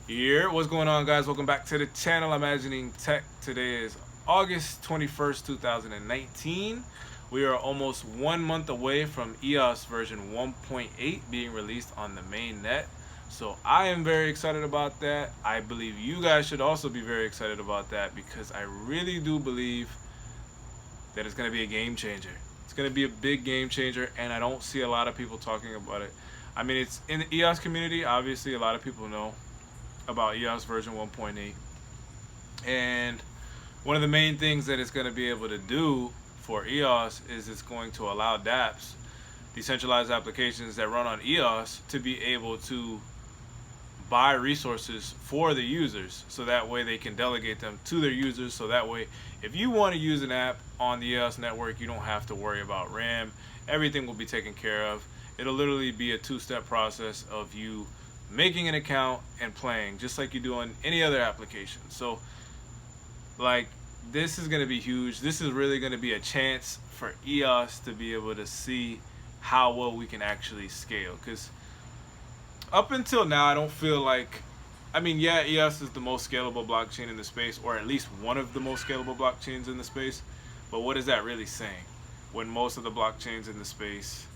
Here, what's going on, guys? Welcome back to the channel. Imagining Tech. Today is August 21st, 2019. We are almost 1 month away from EOS version 1.8 being released on the main net. So I am very excited about that. I believe you guys should also be very excited about that because I really do believe that it's going to be a game changer. It's going to be a big game changer, and I don't see a lot of people talking about it. I mean, it's in the EOS community. Obviously, a lot of people know about EOS version 1.8, and one of the main things that it's going to be able to do for EOS is it's going to allow dApps, decentralized applications that run on EOS, to be able to buy resources for the users, so that way they can delegate them to their users. So that way, if you want to use an app on the EOS network, you don't have to worry about RAM. Everything will be taken care of. It'll literally be a two-step process of you making an account and playing, just like you do on any other application. So like, this is going to be huge. This is really going to be a chance for EOS to be able to see how well we can actually scale, because up until now, I don't feel like, I mean, yeah, EOS is the most scalable blockchain in the space, or at least one of the most scalable blockchains in the space, but what is that really saying when most of the blockchains in the space,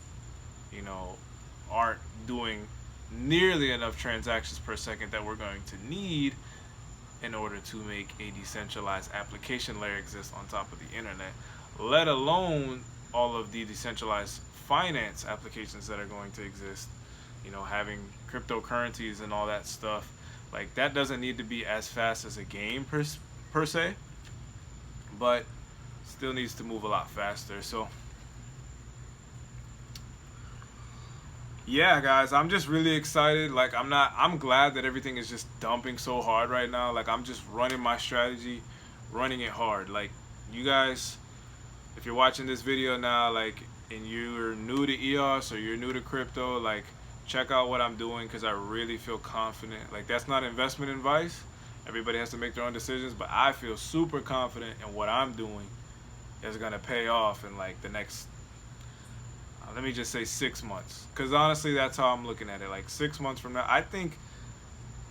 aren't doing nearly enough transactions per second that we're going to need in order to make a decentralized application layer exist on top of the internet, let alone all of the decentralized finance applications that are going to exist, having cryptocurrencies and all that stuff. Like, that doesn't need to be as fast as a game per se, but still needs to move a lot faster. So yeah, guys, I'm just really excited. Like, I'm glad that everything is just dumping so hard right now. Like, I'm just running my strategy, running it hard. Like, you guys, if you're watching this video now, like, and you're new to EOS or you're new to crypto, like, check out what I'm doing, because I really feel confident. Like, that's not investment advice. Everybody has to make their own decisions, but I feel super confident in what I'm doing is going to pay off in, like, the next, let me just say 6 months, because honestly, that's how I'm looking at it. Like, 6 months from now, I think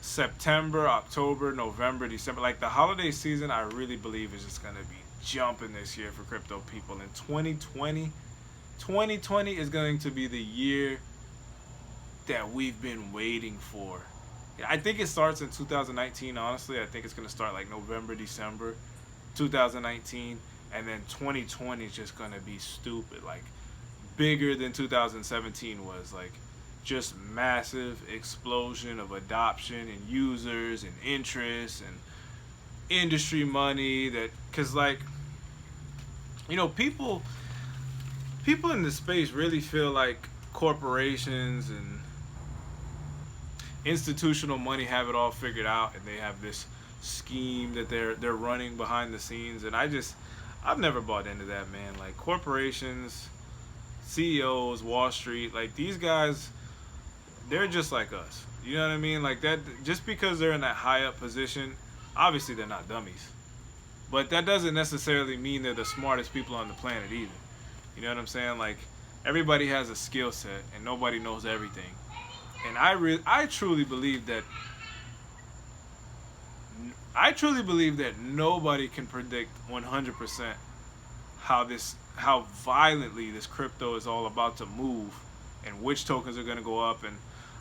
September, October, November, December, like the holiday season, I really believe is just going to be jumping this year for crypto people. In 2020 is going to be the year that we've been waiting for. I think it starts in 2019, honestly. I think it's going to start like November, December 2019, and then 2020 is just going to be stupid, like bigger than 2017 was. Like, just massive explosion of adoption and users and interest and industry money. That, because, like, people in this space really feel like corporations and institutional money have it all figured out, and they have this scheme that they're running behind the scenes. And I've never bought into that, man. Like, corporations, CEOs, Wall Street, like, these guys, they're just like us. You know what I mean? Like, that, just because they're in that high up position, obviously they're not dummies, but that doesn't necessarily mean they're the smartest people on the planet either. You know what I'm saying? Like, everybody has a skill set and nobody knows everything. And I truly believe that nobody can predict 100% how violently this crypto is all about to move, and which tokens are going to go up. And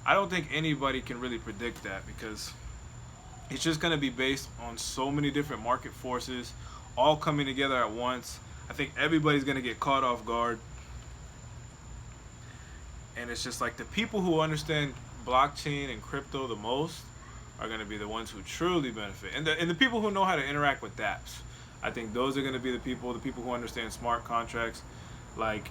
I don't think anybody can really predict that, because it's just going to be based on so many different market forces all coming together at once. I think everybody's going to get caught off guard. And it's just like, the people who understand blockchain and crypto the most are going to be the ones who truly benefit. And the people who know how to interact with dApps, I think those are going to be the people who understand smart contracts. Like,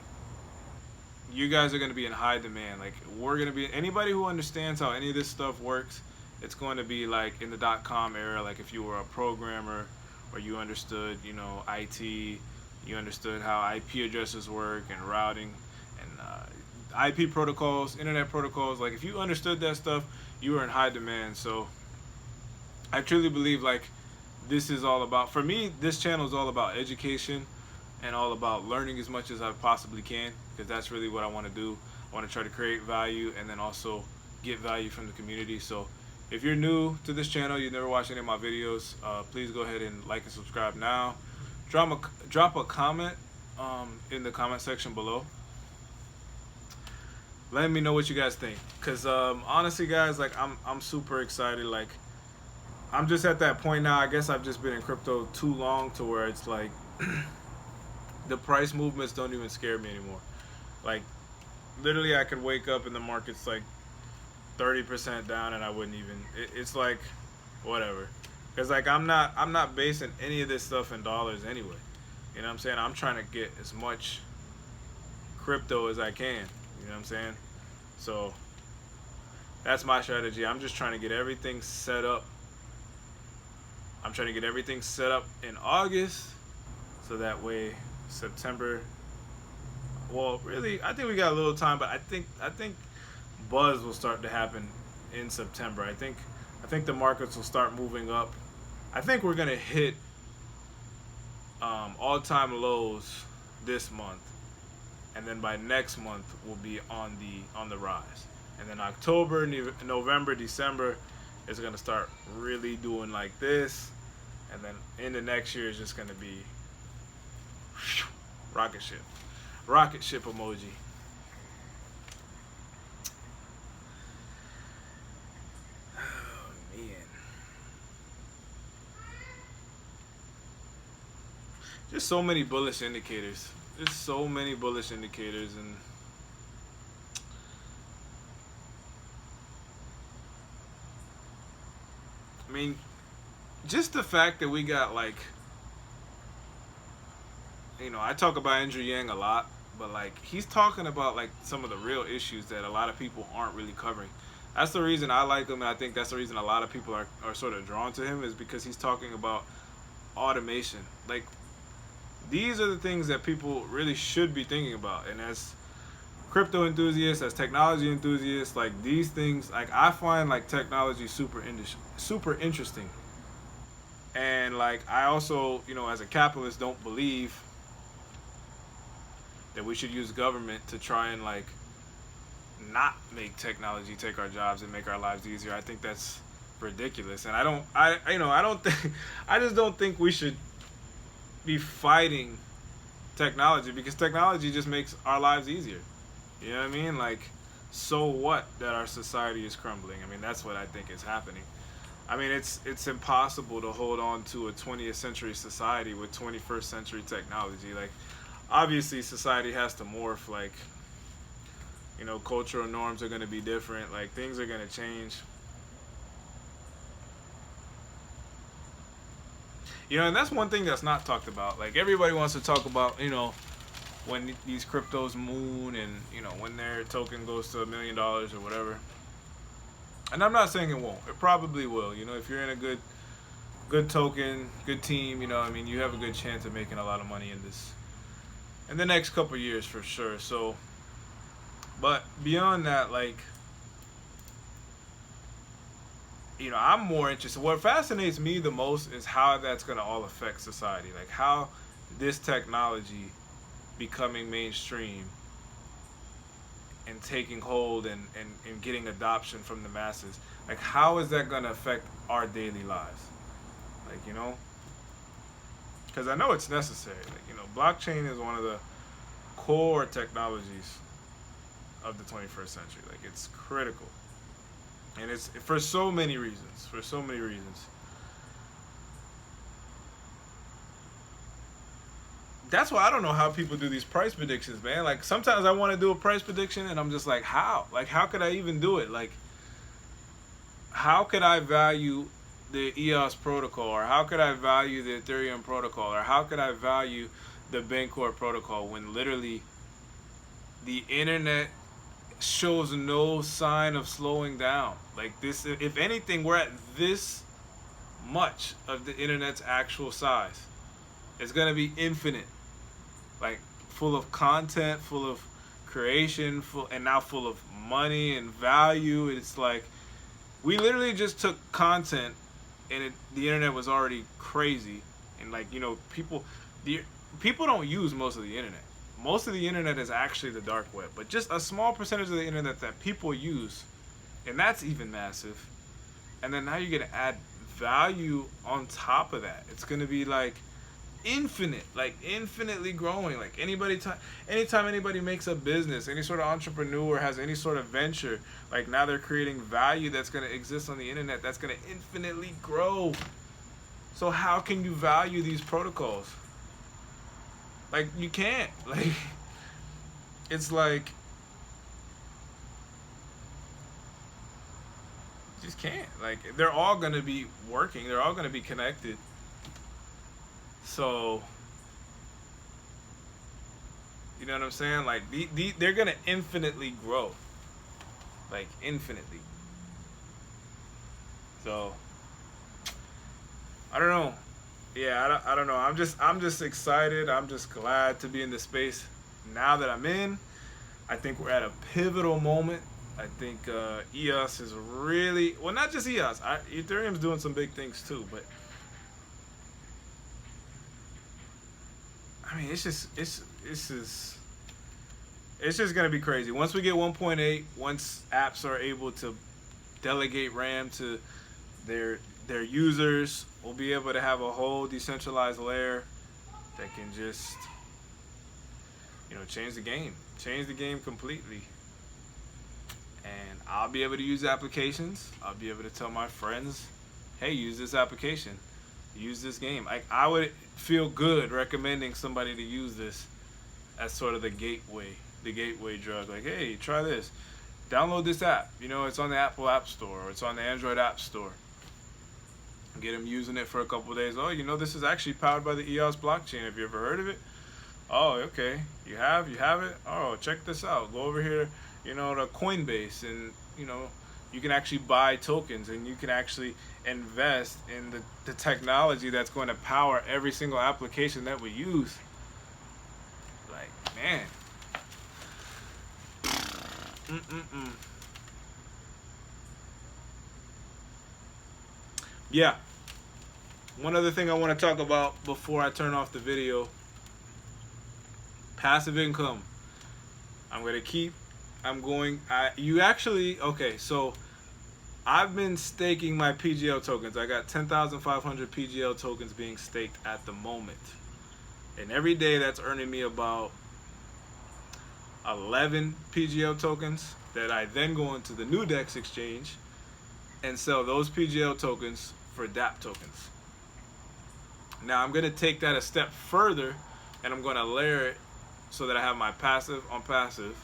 you guys are going to be in high demand. Like, we're going to be, anybody who understands how any of this stuff works, it's going to be like in the .com era. Like, if you were a programmer, or you understood, IT, you understood how IP addresses work and routing and IP protocols, internet protocols. Like, if you understood that stuff, you were in high demand. So I truly believe, like, this is all about, for me, this channel is all about education and all about learning as much as I possibly can, because that's really what I want to do. I want to try to create value and then also get value from the community. So If you're new to this channel, you've never watched any of my videos, please go ahead and like and subscribe now. Drop a comment in the comment section below. Let me know what you guys think, because honestly, guys, like I'm super excited. Like, I'm just at that point now. I guess I've just been in crypto too long to where it's like the price movements don't even scare me anymore. Like, literally, I could wake up and the market's like 30% down, and I wouldn't even. It's like whatever, because like I'm not basing any of this stuff in dollars anyway. You know what I'm saying? I'm trying to get as much crypto as I can. You know what I'm saying? So that's my strategy. I'm just trying to get everything set up. I'm trying to get everything set up in August, so that way September. Well, really, I think we got a little time, but I think buzz will start to happen in September. I think the markets will start moving up. I think we're gonna hit all-time lows this month, and then by next month we'll be on the rise. And then October, November, December is gonna start really doing like this, and then into next year is just gonna be rocket ship emoji. Oh man, just so many bullish indicators. Just so many bullish indicators, and I mean, just the fact that we got, like, you know, I talk about Andrew Yang a lot, but like he's talking about like some of the real issues that a lot of people aren't really covering. That's the reason I like him, and I think that's the reason a lot of people are sort of drawn to him, is because he's talking about automation. Like, these are the things that people really should be thinking about. And as crypto enthusiasts, as technology enthusiasts, like these things, like I find like technology super interesting. And like I also, you know, as a capitalist, don't believe that we should use government to try and like not make technology take our jobs and make our lives easier. I think that's ridiculous. And I just don't think we should be fighting technology, because technology just makes our lives easier. You know what I mean? Like, so what that our society is crumbling? I mean, that's what I think is happening. I mean, it's impossible to hold on to a 20th century society with 21st century technology. Like, obviously society has to morph. Like, you know, cultural norms are going to be different. Like, things are going to change. You know, and that's one thing that's not talked about. Like, everybody wants to talk about, you know, when these cryptos moon, and, you know, when their token goes to $1 million or whatever. And I'm not saying it won't. It probably will. You know, if you're in a good token, good team, you know, I mean, you have a good chance of making a lot of money in the next couple of years for sure. So, but beyond that, like, you know, I'm more interested. What fascinates me the most is how that's going to all affect society. Like, how this technology becoming mainstream and taking hold and getting adoption from the masses. Like, how is that going to affect our daily lives? Like, you know, because I know it's necessary. Like, you know, blockchain is one of the core technologies of the 21st century. Like, it's critical. And it's for so many reasons. That's why I don't know how people do these price predictions, man. Like, sometimes I want to do a price prediction and I'm just like, how? Like, how could I even do it? Like, how could I value the EOS protocol, or how could I value the Ethereum protocol, or how could I value the Bancor protocol when literally the internet shows no sign of slowing down? Like, this, if anything, we're at this much of the internet's actual size. It's gonna be infinite, like, full of content, full of creation, and now full of money and value. It's like, we literally just took content, and the internet was already crazy. And, like, you know, people don't use most of the internet. Most of the internet is actually the dark web, but just a small percentage of the internet that people use, and that's even massive. And then now you're going to add value on top of that. It's going to be like infinite, like infinitely growing. Like anytime anybody makes a business, any sort of entrepreneur has any sort of venture, like now they're creating value that's going to exist on the internet that's going to infinitely grow. So how can you value these protocols? Like, you can't. Like, it's like, you just can't. Like, they're all going to be working. They're all going to be connected. So, you know what I'm saying? Like, they're going to infinitely grow. Like, infinitely. So, I don't know. Yeah, I don't know. I'm just excited. I'm just glad to be in the space now that I'm in. I think we're at a pivotal moment. I think EOS is really, well, not just EOS. Ethereum's doing some big things too, but I mean, it's just gonna be crazy. Once we get 1.8, once apps are able to delegate RAM to their users, we'll be able to have a whole decentralized layer that can just, you know, change the game completely. And I'll be able to use applications. I'll be able to tell my friends, hey, use this application, use this game. I would feel good recommending somebody to use this as sort of the gateway drug. Like, hey, try this. Download this app. You know, it's on the Apple App Store or it's on the Android App Store. Get them using it for a couple of days. Oh, you know, this is actually powered by the EOS blockchain. Have you ever heard of it? Oh, okay. You have it? Oh, check this out. Go over here, you know, to Coinbase, and, you know, you can actually buy tokens and you can actually invest in the technology that's going to power every single application that we use. Like, man. Yeah. One other thing I want to talk about before I turn off the video. Passive income. Okay, so I've been staking my PGL tokens. I got 10,500 PGL tokens being staked at the moment. And every day that's earning me about 11 PGL tokens that I then go into the new DEX exchange and sell those PGL tokens for DApp tokens. Now I'm going to take that a step further and I'm going to layer it so that I have my passive on passive,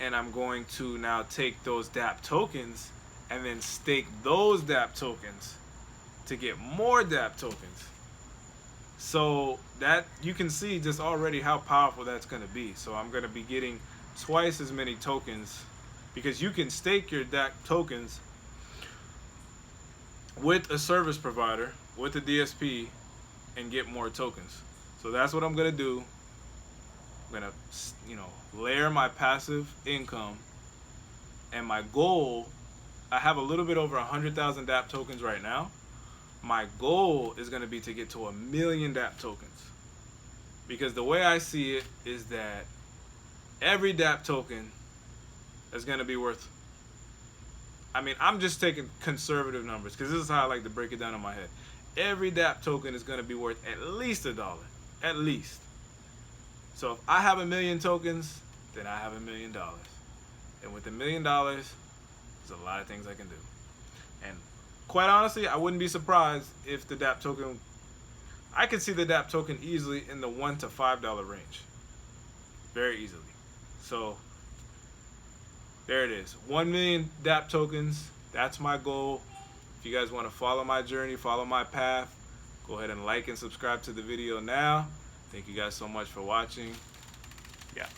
and I'm going to now take those DApp tokens and then stake those DApp tokens to get more DApp tokens. So that you can see just already how powerful that's going to be. So I'm going to be getting twice as many tokens, because you can stake your DApp tokens with a service provider, with a DSP, and get more tokens. So that's what I'm going to do. I'm going to, you know, layer my passive income, and my goal, I have a little bit over 100,000 DApp tokens right now. My goal is going to be to get to 1 million DApp tokens, because the way I see it is that every DApp token is going to be worth, I mean, I'm just taking conservative numbers because this is how I like to break it down in my head. Every DApp token is going to be worth at least $1, at least. So if I have 1 million tokens, then I have $1 million. And with $1 million, there's a lot of things I can do. And quite honestly, I wouldn't be surprised if the DApp token, I could see the DApp token easily in the $1 to $5 range. Very easily. So there it is. 1 million DApp tokens. That's my goal. If you guys want to follow my journey, follow my path, go ahead and like and subscribe to the video now. Thank you guys so much for watching. Yeah.